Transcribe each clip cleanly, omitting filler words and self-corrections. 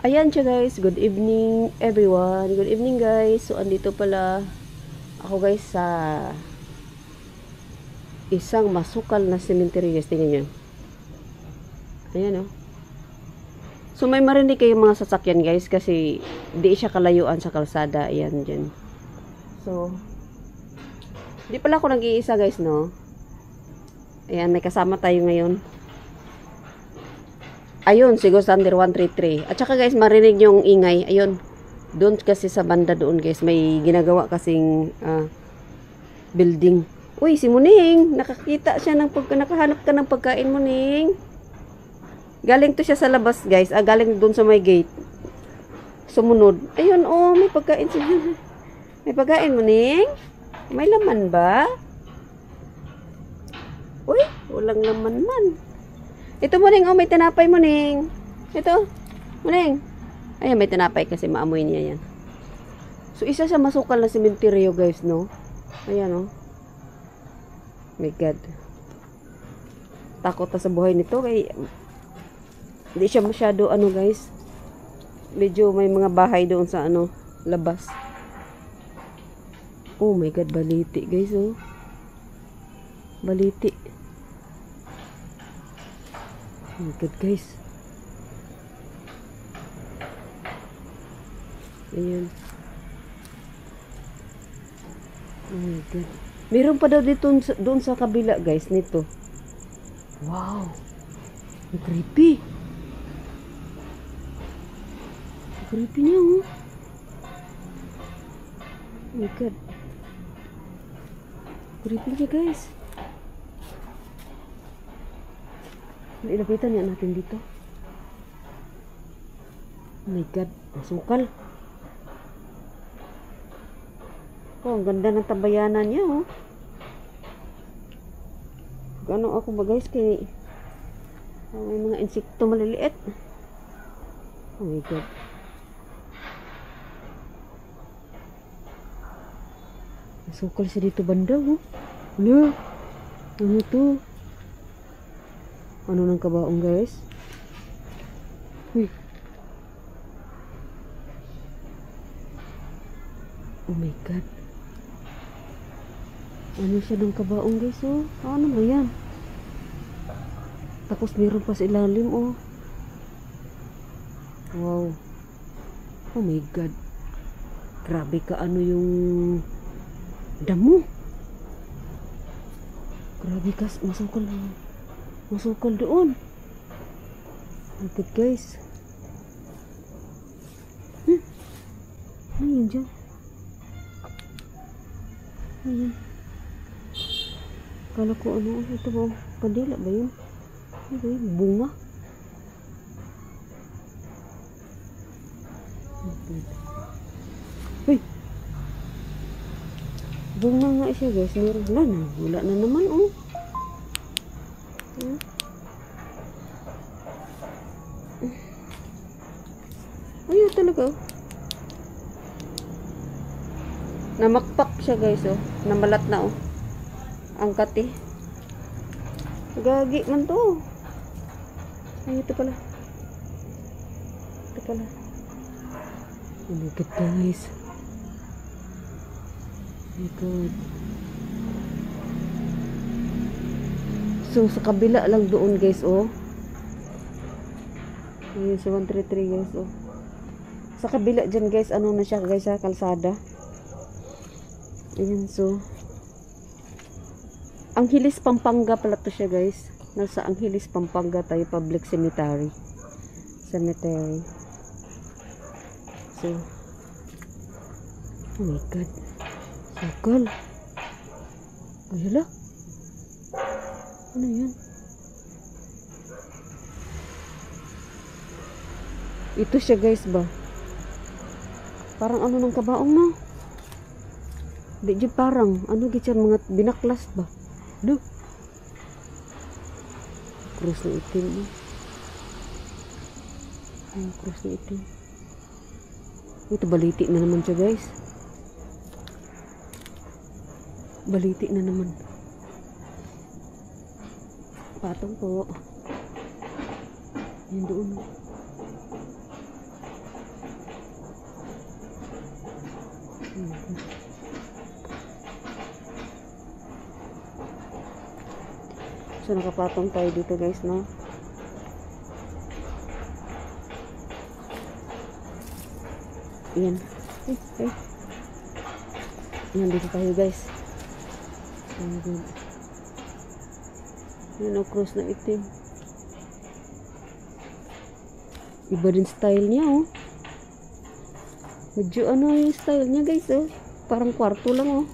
Ayan siya guys, good evening everyone. Good evening guys. So andito pala ako guys sa isang masukal na cemetery guys. Tingnan nyo. Ayan oh. So may marinig kayong mga sasakyan guys kasi di siya kalayuan sa kalsada. Ayan dyan. So di pala ako nag-iisa guys no. Ayan, may kasama tayo ngayon. Ayun, si Ghostander 133. At saka guys, marinig yung ingay. Ayun, doon kasi sa banda doon guys, may ginagawa kasing building. Uy, si Muning, nakakita siya ng nakahanap ka ng pagkain, Muning. Galing to siya sa labas guys, galing doon sa may gate. Sumunod. Ayun, oh, may pagkain siya. May pagkain, Muning. May laman ba? Uy, walang laman man. Ito Muning, oh, may tinapay Muning. Ito, Muning. Ayan, may tinapay kasi maamoy niya yan. So, isa sa masukal na sementeryo guys, no? Ayan, oh. My God. Takot na sa buhay nito. Kaya, hindi siya masyado, ano guys. Medyo may mga bahay doon sa, ano, labas. Oh my God, baliti guys, oh. Baliti. Oh my God guys. Ayan. Oh my God. Meron pa daw dito doon sa kabila guys nito. Wow. Creepy. Creepy niya oh. Oh my God. Creepy niya guys. Ilapitan niya natin dito. Oh my God, masukal. Oh, ang ganda ng tabayanan niya, oh. Gano ako ba guys kay may mga insekto maliliit. Oh my God. Masukal siya dito banda, oh. Ano? Ano to? Ano ng kabaong guys? Uy. Oh my God. Ano siya ng kabaong guys oh? Ano ba yan? Tapos meron pa sa ilalim oh. Wow. Oh my God. Grabe ka ano yung damo. Grabe ka. Masukal na. Masukal doon. Agad guys. Ano yun dyan? Ayan. Kala ko ano. Ito ba? Pandila ba yun? Ano ba yun? Bunga? Uy! Bunga nga siya guys. Meron. Wala na naman oh. Ayun talaga oh. Namakpak siya guys oh. Namalat na oh. Angkat eh. Gagi man to. Ay ito pala. Ito pala. Oh my God guys. Oh my God. So, sa kabila lang doon guys, oh. Ayun, sa 133 guys, oh. Sa kabila dyan guys, ano na siya guys, sa kalsada. Ayun, so. Angeles, Pampanga pala to siya guys. Nasa Angeles, Pampanga tayo, public cemetery. Cemetery. So. Oh my God. Sakal. Ay, hala. Ano yan? Ito siya guys ba? Parang ano ng kabaong no? Di dyan parang ano gityan mga binaklas ba? Do. Krus na itim no? Krus na itim. Ito baliti na naman siya guys. Baliti na naman. Patong po. Yan doon. So, nakapatong tayo dito guys, no? Ayan. Ay. Ayan, dito tayo guys. Ayan. Ayan, o, cross na itim. Iba din style niya, oh. Medyo ano yung style niya guys, oh. Parang kwarto lang, oh.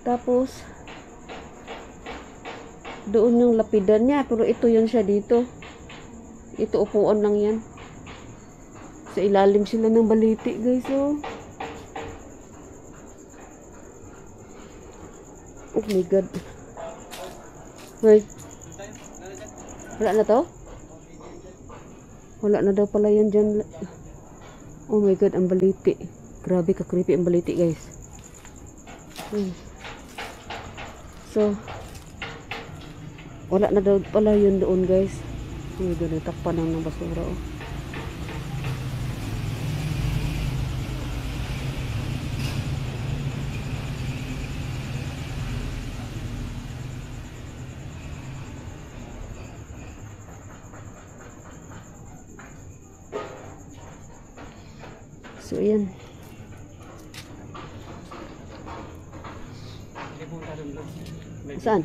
Tapos, doon yung lapidan niya, pero ito yun siya dito. Ito upuan lang yan. Sa ilalim sila ng baliti guys, oh. Oh my god. Hoy. Wala na to? Wala na daw pala yan dyan. Oh my god, ang baliti. Grabe ka creepy ang baliti guys. So, wala na daw pala yun doon guys. Oh my god, natakpan lang ng basura, oh. So, ayan. Saan?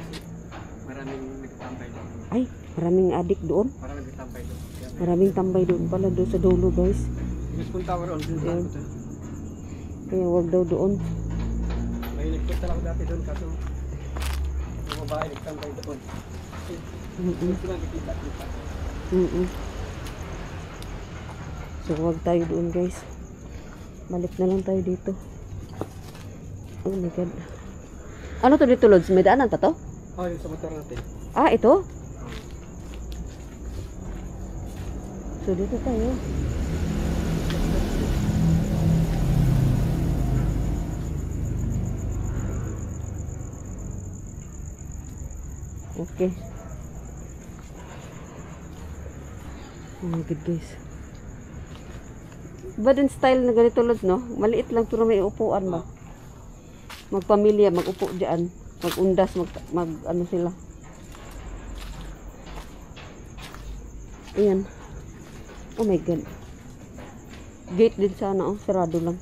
Maraming nagtambay doon. Ay, maraming adik doon. Maraming nagtambay doon. Maraming tambay doon pala, doon sa dulo guys. Yung spoon tower on doon. Ayan. Kaya wag daw doon. May nagpunta lang dati doon kaso yung babae nagtambay doon. Doon sila nakikita. So, wag tayo doon guys. Balik na lang tayo dito. Oh my god. Ano to dito, Lods? May daanan pa to? Oh, yung sa motor natin. Ah, ito? So, dito tayo. Okay. Oh my god guys. Iba din style na ganito, Lods, no? Maliit lang pero may upuan ba? Magpamilya, mag-upo dyan. Mag-undas, ano sila. Ayan. Oh my god. Gate din sana, oh. Sarado lang.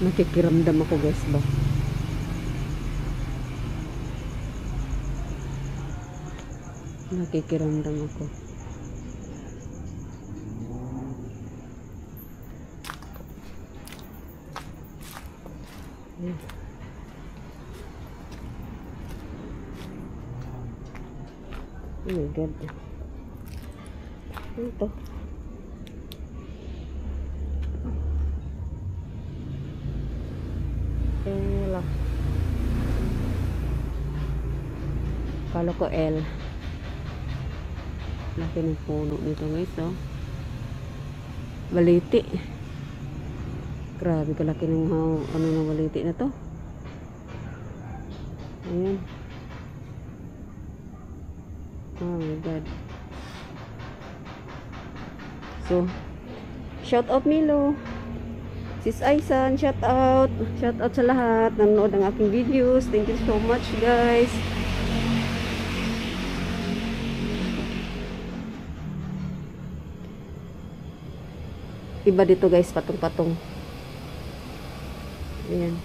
Nakikiramdam ako guys ba? Nakikiramdam ako. Oh my god. Ito. L. Kala ko L. Laki ng puno nito guys, oh. Baliti. Grabe kalaki ng ano ng baliti na to. Ayan. Oh my god. So, shout out Milo. Sis Aisan, shout out. Shout out sa lahat nanonood ng aking videos. Thank you so much, guys. Iba dito, guys, patong-patong. Ayan.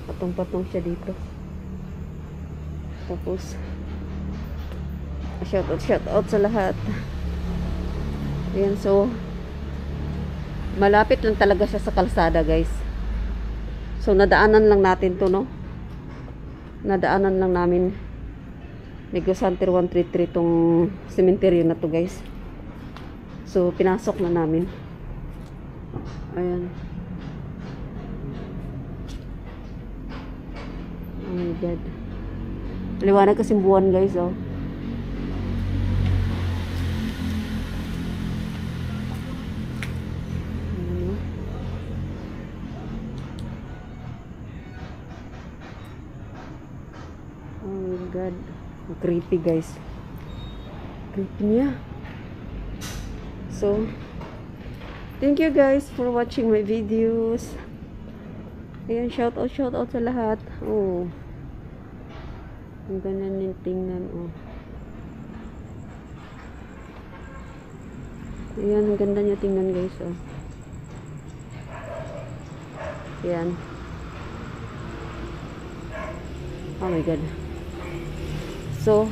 Patong-patong siya dito. Tapos, shout out sa lahat. Ayan, so, malapit lang talaga siya sa kalsada, guys. So, nadaanan lang natin to, no? Nadaanan lang namin Negro Center 133 tong cemetery na to, guys. So, pinasok na namin. Ayan. Oh my God. Liwanag kasing buwan, guys, oh. Ayan, oh. Oh my God. Creepy, guys. Creepy niya. So, thank you guys for watching my videos. Ayan, shout out sa lahat. Oh. Ang ganyan yung tingnan, oh. Ayan, ang ganda niya tingnan, guys, oh. Ayan. Oh my God. So,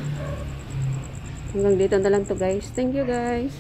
hanggang dito na lang to, guys. Thank you, guys.